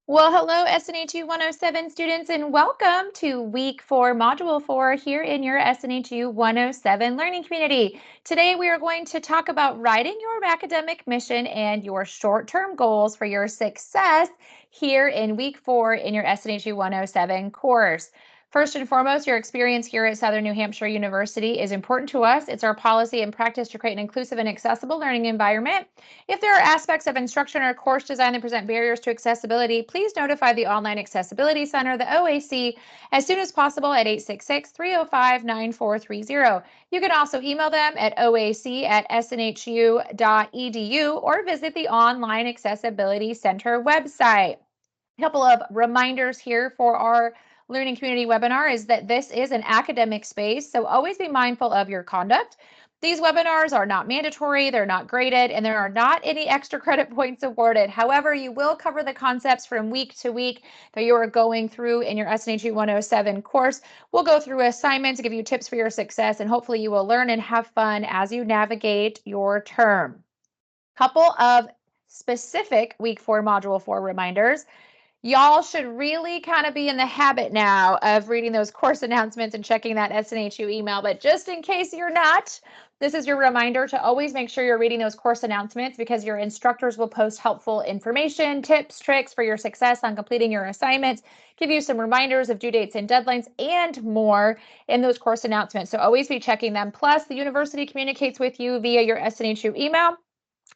Well, hello, SNHU 107 students, and welcome to week 4, module 4 here in your SNHU 107 learning community. Today, we are going to talk about writing your academic mission and your short-term goals for your success here in week 4 in your SNHU 107 course. First and foremost, your experience here at Southern New Hampshire University is important to us. It's our policy and practice to create an inclusive and accessible learning environment. If there are aspects of instruction or course design that present barriers to accessibility, please notify the Online Accessibility Center, the OAC, as soon as possible at 866-305-9430. You can also email them at oac@snhu.edu or visit the Online Accessibility Center website. A couple of reminders here for our learning community webinar is that this is an academic space, so always be mindful of your conduct. These webinars are not mandatory, they're not graded, and there are not any extra credit points awarded. However, you will cover the concepts from week to week that you are going through in your SNHU 107 course. We'll go through assignments, give you tips for your success, and hopefully you will learn and have fun as you navigate your term. Couple of specific week 4 module 4 reminders. Y'all should really kind of be in the habit now of reading those course announcements and checking that SNHU email. But just in case you're not, this is your reminder to always make sure you're reading those course announcements because your instructors will post helpful information, tips, tricks for your success on completing your assignments, give you some reminders of due dates and deadlines, and more in those course announcements. So always be checking them. Plus, the university communicates with you via your SNHU email.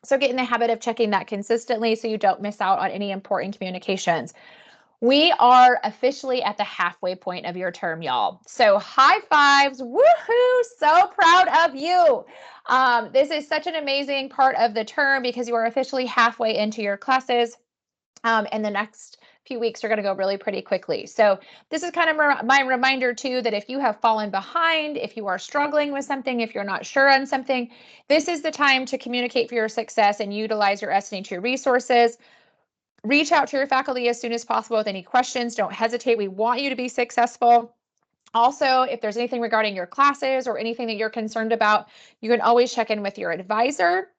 So get in the habit of checking that consistently so you don't miss out on any important communications. We are officially at the halfway point of your term, y'all. So high fives, woohoo, so proud of you. This is such an amazing part of the term because you are officially halfway into your classes. And the next few weeks are going to go really pretty quickly. So this is kind of my reminder too, that if you have fallen behind, if you are struggling with something, if you're not sure on something, this is the time to communicate for your success and utilize your SNHU resources. Reach out to your faculty as soon as possible with any questions. Don't hesitate. We want you to be successful. Also, if there's anything regarding your classes or anything that you're concerned about, you can always check in with your advisor.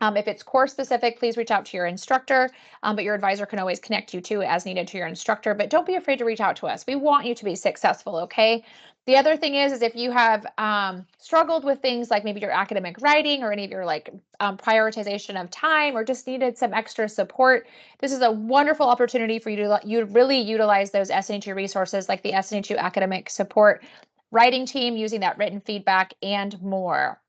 If it's course specific, please reach out to your instructor, but your advisor can always connect you to as needed to your instructor. But don't be afraid to reach out to us. We want you to be successful, okay? The other thing is if you have struggled with things like maybe your academic writing or any of your prioritization of time or just needed some extra support, this is a wonderful opportunity for you to really utilize those SNHU resources like the SNHU Academic Support writing team, using that written feedback and more.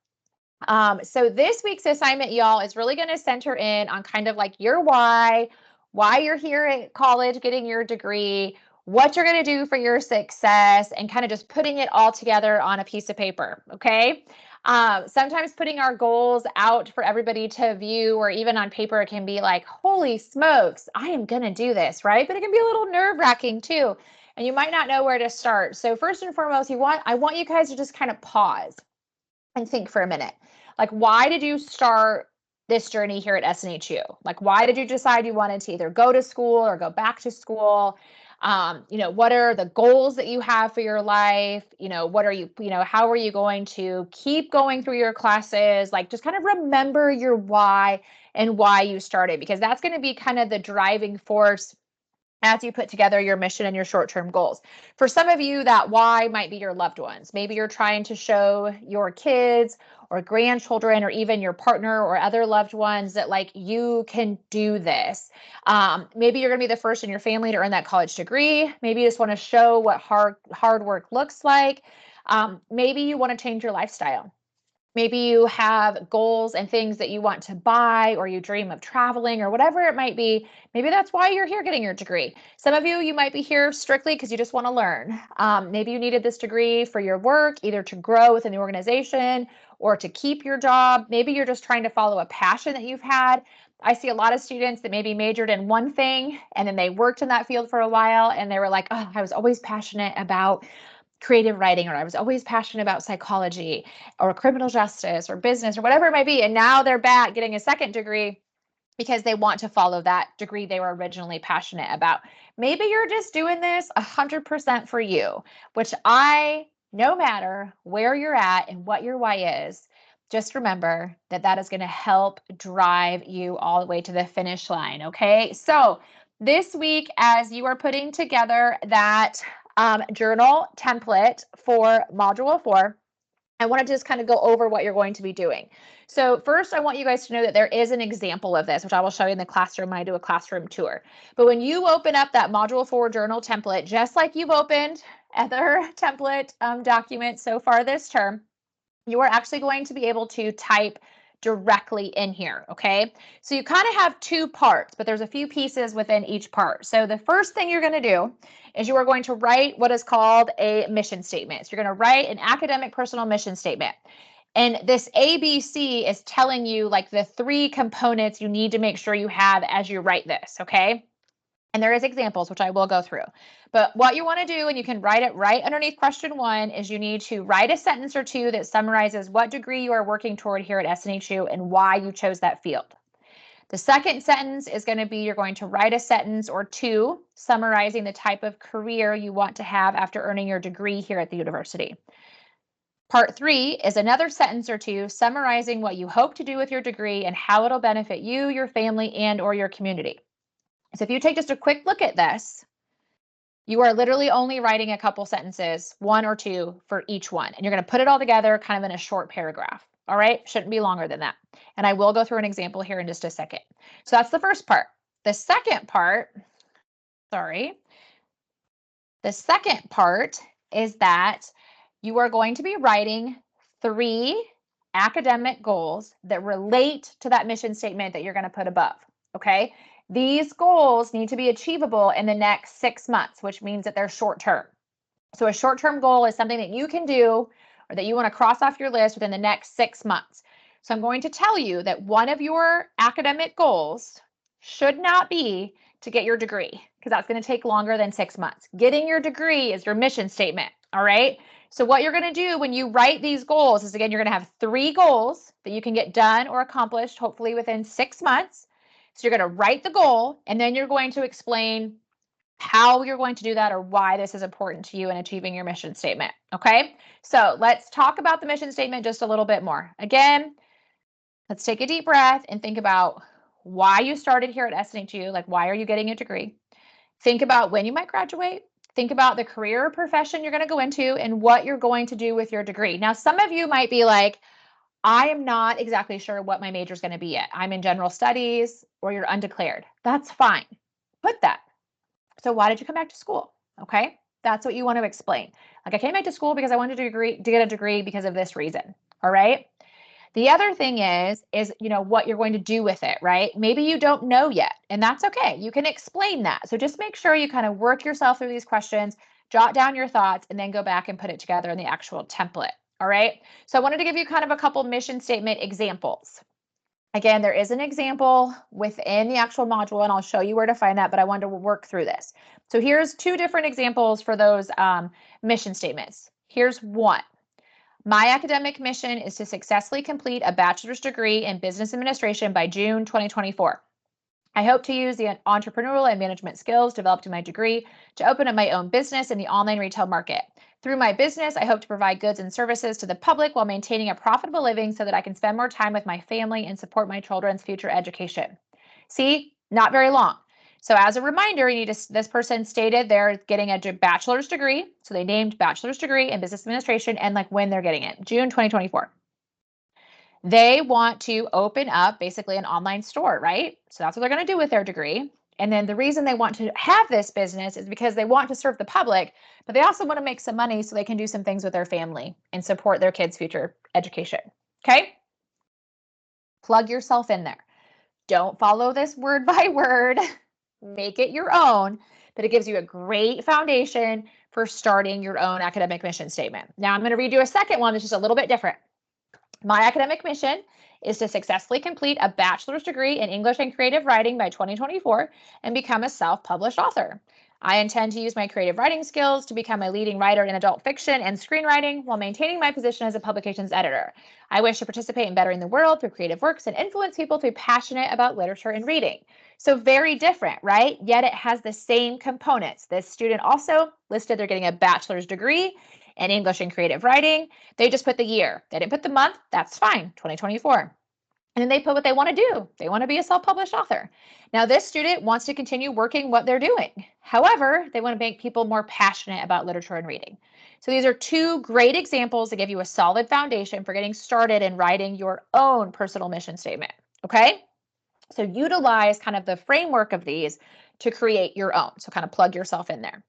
So this week's assignment, y'all, is really going to center in on kind of like your why you're here at college getting your degree, what you're going to do for your success, and kind of just putting it all together on a piece of paper, okay? Sometimes putting our goals out for everybody to view or even on paper, it can be like, holy smokes, I am going to do this, right? But it can be a little nerve-wracking too, and you might not know where to start. So first and foremost, I want you guys to just kind of pause and think for a minute. Like, why did you start this journey here at SNHU? Like, why did you decide you wanted to either go to school or go back to school? What are the goals that you have for your life? What are you, how are you going to keep going through your classes? Like, just kind of remember your why and why you started, because that's going to be kind of the driving force as you put together your mission and your short-term goals. For some of you, that why might be your loved ones. Maybe you're trying to show your kids or grandchildren or even your partner or other loved ones that like you can do this. Maybe you're going to be the first in your family to earn that college degree. Maybe you just want to show what hard work looks like. Maybe you want to change your lifestyle. Maybe you have goals and things that you want to buy, or you dream of traveling, or whatever it might be. Maybe that's why you're here getting your degree. Some of you might be here strictly because you just want to learn. Maybe you needed this degree for your work, either to grow within the organization or to keep your job. Maybe you're just trying to follow a passion that you've had. I see a lot of students that maybe majored in one thing and then they worked in that field for a while and they were like, oh, I was always passionate about creative writing, or I was always passionate about psychology or criminal justice or business or whatever it might be. And now they're back getting a second degree because they want to follow that degree they were originally passionate about. Maybe you're just doing this 100% for you, which no matter where you're at and what your why is, just remember that that is going to help drive you all the way to the finish line. Okay. So This week, as you are putting together that journal template for Module 4, I want to just kind of go over what you're going to be doing. So first, I want you guys to know that there is an example of this, which I will show you in the classroom when I do a classroom tour. But when you open up that Module 4 journal template, just like you've opened other template documents so far this term, you are actually going to be able to type directly in here, okay? So you kind of have two parts, but there's a few pieces within each part. So the first thing you're going to do is you are going to write what is called a mission statement. So you're going to write an academic personal mission statement. And this ABC is telling you like the three components you need to make sure you have as you write this, okay? And there is examples, which I will go through. But what you want to do, and you can write it right underneath question 1, is you need to write a sentence or two that summarizes what degree you are working toward here at SNHU and why you chose that field. The second sentence is going to be you're going to write a sentence or two summarizing the type of career you want to have after earning your degree here at the university. Part 3 is another sentence or two summarizing what you hope to do with your degree and how it'll benefit you, your family, and or your community. So if you take just a quick look at this, you are literally only writing a couple sentences, 1 or 2 for each one. And you're going to put it all together kind of in a short paragraph. All right. Shouldn't be longer than that. And I will go through an example here in just a second. So that's the first part. The second part is that you are going to be writing 3 academic goals that relate to that mission statement that you're going to put above. Okay. These goals need to be achievable in the next 6 months, which means that they're short term. So a short-term goal is something that you can do or that you want to cross off your list within the next 6 months. So I'm going to tell you that one of your academic goals should not be to get your degree, because that's going to take longer than 6 months. Getting your degree is your mission statement. All right. So what you're going to do when you write these goals is, again, you're going to have 3 goals that you can get done or accomplished, hopefully within 6 months. So you're going to write the goal, and then you're going to explain how you're going to do that or why this is important to you in achieving your mission statement. Okay, so let's talk about the mission statement just a little bit more. Again, let's take a deep breath and think about why you started here at SNHU, like why are you getting a degree? Think about when you might graduate. Think about the career or profession you're going to go into and what you're going to do with your degree. Now, some of you might be like, I am not exactly sure what my major is going to be yet. I'm in general studies, or you're undeclared. That's fine. Put that. So why did you come back to school? Okay, that's what you want to explain. Like, I came back to school because I wanted to get a degree because of this reason. All right. The other thing is what you're going to do with it, right? Maybe you don't know yet, and that's okay. You can explain that. So just make sure you kind of work yourself through these questions, jot down your thoughts, and then go back and put it together in the actual template. All right. So I wanted to give you kind of a couple mission statement examples. Again, there is an example within the actual module, and I'll show you where to find that, but I wanted to work through this. So here's 2 different examples for those mission statements. Here's one. My academic mission is to successfully complete a bachelor's degree in business administration by June 2024. I hope to use the entrepreneurial and management skills developed in my degree to open up my own business in the online retail market. Through my business, I hope to provide goods and services to the public while maintaining a profitable living so that I can spend more time with my family and support my children's future education. See, not very long. So as a reminder, this person stated they're getting a bachelor's degree. So they named bachelor's degree in business administration and like when they're getting it, June 2024. They want to open up basically an online store, right? So that's what they're going to do with their degree. And then the reason they want to have this business is because they want to serve the public, but they also want to make some money so they can do some things with their family and support their kids' future education. Okay? Plug yourself in there. Don't follow this word by word. Make it your own, but it gives you a great foundation for starting your own academic mission statement. Now I'm going to read you a second one that's just a little bit different. My academic mission is to successfully complete a bachelor's degree in English and creative writing by 2024 and become a self-published author. I intend to use my creative writing skills to become a leading writer in adult fiction and screenwriting while maintaining my position as a publications editor. I wish to participate in bettering the world through creative works and influence people to be passionate about literature and reading. So very different, right? Yet it has the same components. This student also listed they're getting a bachelor's degree in English and creative writing. They just put the year. They didn't put the month. That's fine, 2024. And then they put what they want to do. They want to be a self-published author. Now, this student wants to continue working what they're doing. However, they want to make people more passionate about literature and reading. So these are two great examples to give you a solid foundation for getting started in writing your own personal mission statement. Okay? So utilize kind of the framework of these to create your own. So kind of plug yourself in there.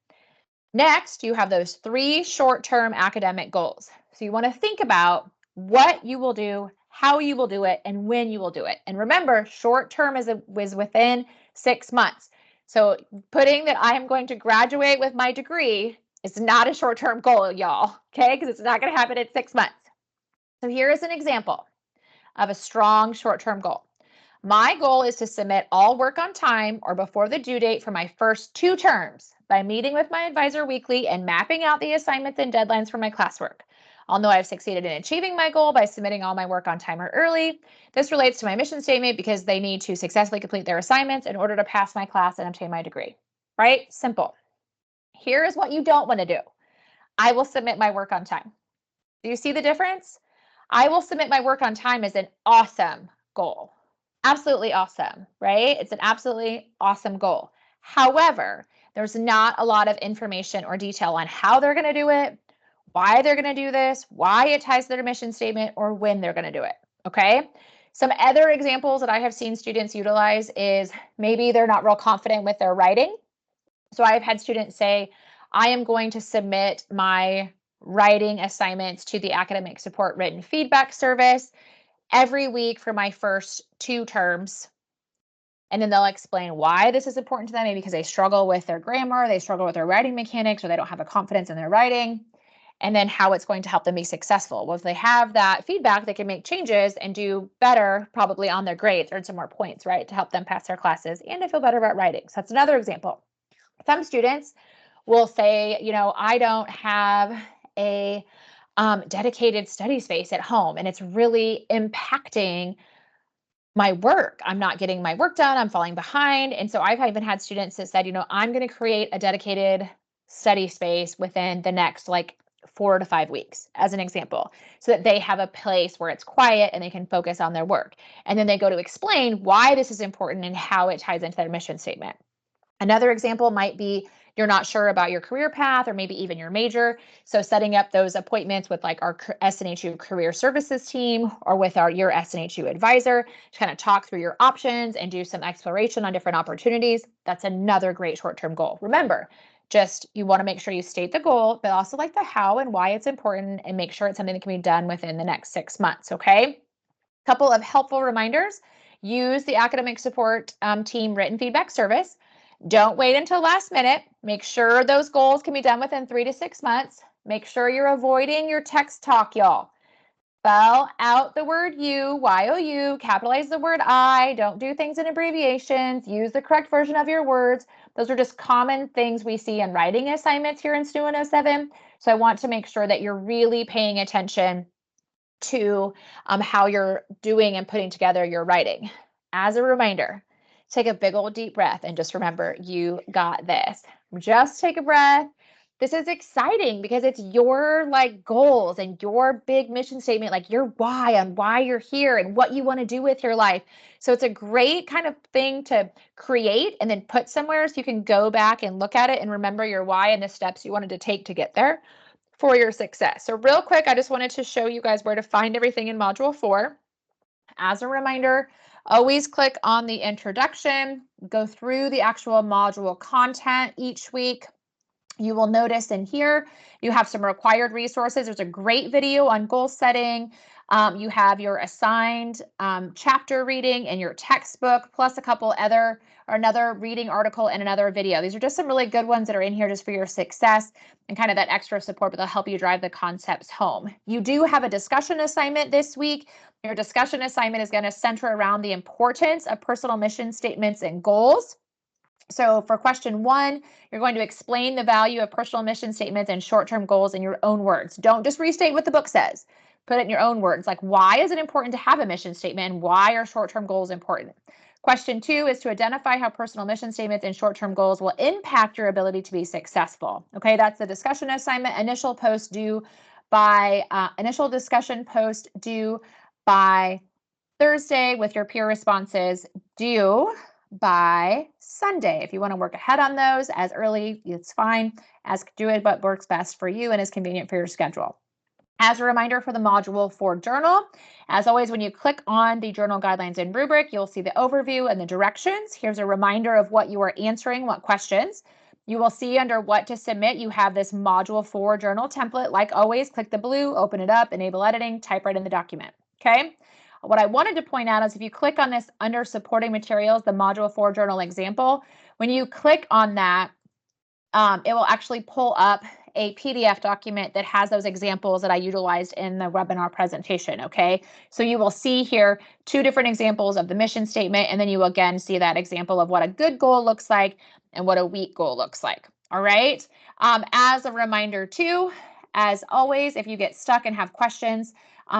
Next, you have those 3 short-term academic goals. So you want to think about what you will do, how you will do it, and when you will do it. And remember, short-term is within 6 months. So putting that I am going to graduate with my degree is not a short-term goal, y'all, okay? Because it's not going to happen in 6 months. So here is an example of a strong short-term goal. My goal is to submit all work on time or before the due date for my first 2 terms by meeting with my advisor weekly and mapping out the assignments and deadlines for my classwork. I'll know I've succeeded in achieving my goal by submitting all my work on time or early. This relates to my mission statement because they need to successfully complete their assignments in order to pass my class and obtain my degree. Right? Simple. Here is what you don't want to do. I will submit my work on time. Do you see the difference? I will submit my work on time is an awesome goal. Absolutely awesome, right? It's an absolutely awesome goal. However, there's not a lot of information or detail on how they're going to do it, why they're going to do this, why it ties to their mission statement, or when they're going to do it, okay? Some other examples that I have seen students utilize is maybe they're not real confident with their writing. So I've had students say, I am going to submit my writing assignments to the Academic Support Written Feedback Service every week for my first 2 terms. And then they'll explain why this is important to them, maybe because they struggle with their grammar, they struggle with their writing mechanics, or they don't have a confidence in their writing, and then how it's going to help them be successful. Well, if they have that feedback, they can make changes and do better probably on their grades, earn some more points, right, to help them pass their classes and to feel better about writing. So that's another example. Some students will say, I don't have a dedicated study space at home, and it's really impacting my work. I'm not getting my work done. I'm falling behind. And so I've even had students that said, I'm going to create a dedicated study space within the next 4 to 5 weeks, as an example, so that they have a place where it's quiet and they can focus on their work. And then they go to explain why this is important and how it ties into their mission statement. Another example might be you're not sure about your career path or maybe even your major. So setting up those appointments with our SNHU Career Services team or with your SNHU advisor to kind of talk through your options and do some exploration on different opportunities. That's another great short-term goal. Remember, you want to make sure you state the goal, but also the how and why it's important, and make sure it's something that can be done within the next 6 months, okay? Couple of helpful reminders. Use the Academic Support Team Written Feedback Service. Don't wait until last minute. Make sure those goals can be done within 3 to 6 months. Make sure you're avoiding your text talk, y'all. Spell out the word you, Y-O-U, capitalize the word I, don't do things in abbreviations, use the correct version of your words. Those are just common things we see in writing assignments here in SNHU 107. So I want to make sure that you're really paying attention to how you're doing and putting together your writing. As a reminder, take a big old deep breath and just remember, you got this. Just take a breath. This is exciting because it's your goals and your big mission statement, your why on why you're here and what you want to do with your life. So it's a great kind of thing to create and then put somewhere so you can go back and look at it and remember your why and the steps you wanted to take to get there for your success. So real quick, I just wanted to show you guys where to find everything in Module 4. As a reminder, always click on the introduction, go through the actual module content each week. You will notice in here, you have some required resources. There's a great video on goal setting. You have your assigned chapter reading and your textbook, plus a couple another reading article and another video. These are just some really good ones that are in here just for your success and kind of that extra support, but they'll help you drive the concepts home. You do have a discussion assignment this week. Your discussion assignment is going to center around the importance of personal mission statements and goals. So for question 1, you're going to explain the value of personal mission statements and short-term goals in your own words. Don't just restate what the book says. Put it in your own words. Why is it important to have a mission statement, and why are short-term goals important? Question 2 is to identify how personal mission statements and short-term goals will impact your ability to be successful. Okay, that's the discussion assignment. Initial discussion post due by Thursday with your peer responses due by Sunday. If you want to work ahead on those as early, it's fine. Do it what works best for you and is convenient for your schedule. As a reminder for the Module 4 journal, as always, when you click on the journal guidelines and rubric, you'll see the overview and the directions. Here's a reminder of what you are answering, what questions. You will see under what to submit, you have this Module 4 journal template. Like always, click the blue, open it up, enable editing, type right in the document, okay? What I wanted to point out is if you click on this under supporting materials, the Module 4 journal example, when you click on that, it will actually pull up a PDF document that has those examples that I utilized in the webinar presentation, okay? So you will see here 2 different examples of the mission statement, and then you will again see that example of what a good goal looks like and what a weak goal looks like, all right? As a reminder too, as always, if you get stuck and have questions,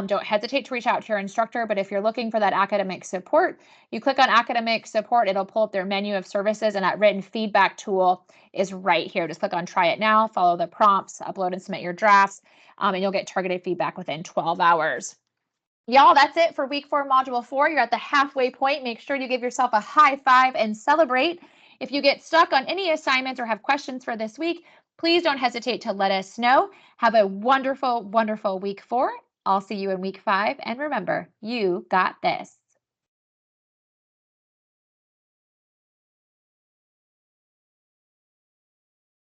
don't hesitate to reach out to your instructor, but if you're looking for that academic support, you click on academic support, it'll pull up their menu of services, and that written feedback tool is right here. Just click on try it now, follow the prompts, upload and submit your drafts, and you'll get targeted feedback within 12 hours. Y'all, that's it for week 4, module 4. You're at the halfway point. Make sure you give yourself a high five and celebrate. If you get stuck on any assignments or have questions for this week, please don't hesitate to let us know. Have a wonderful, wonderful week 4. I'll see you in week 5. And remember, you got this.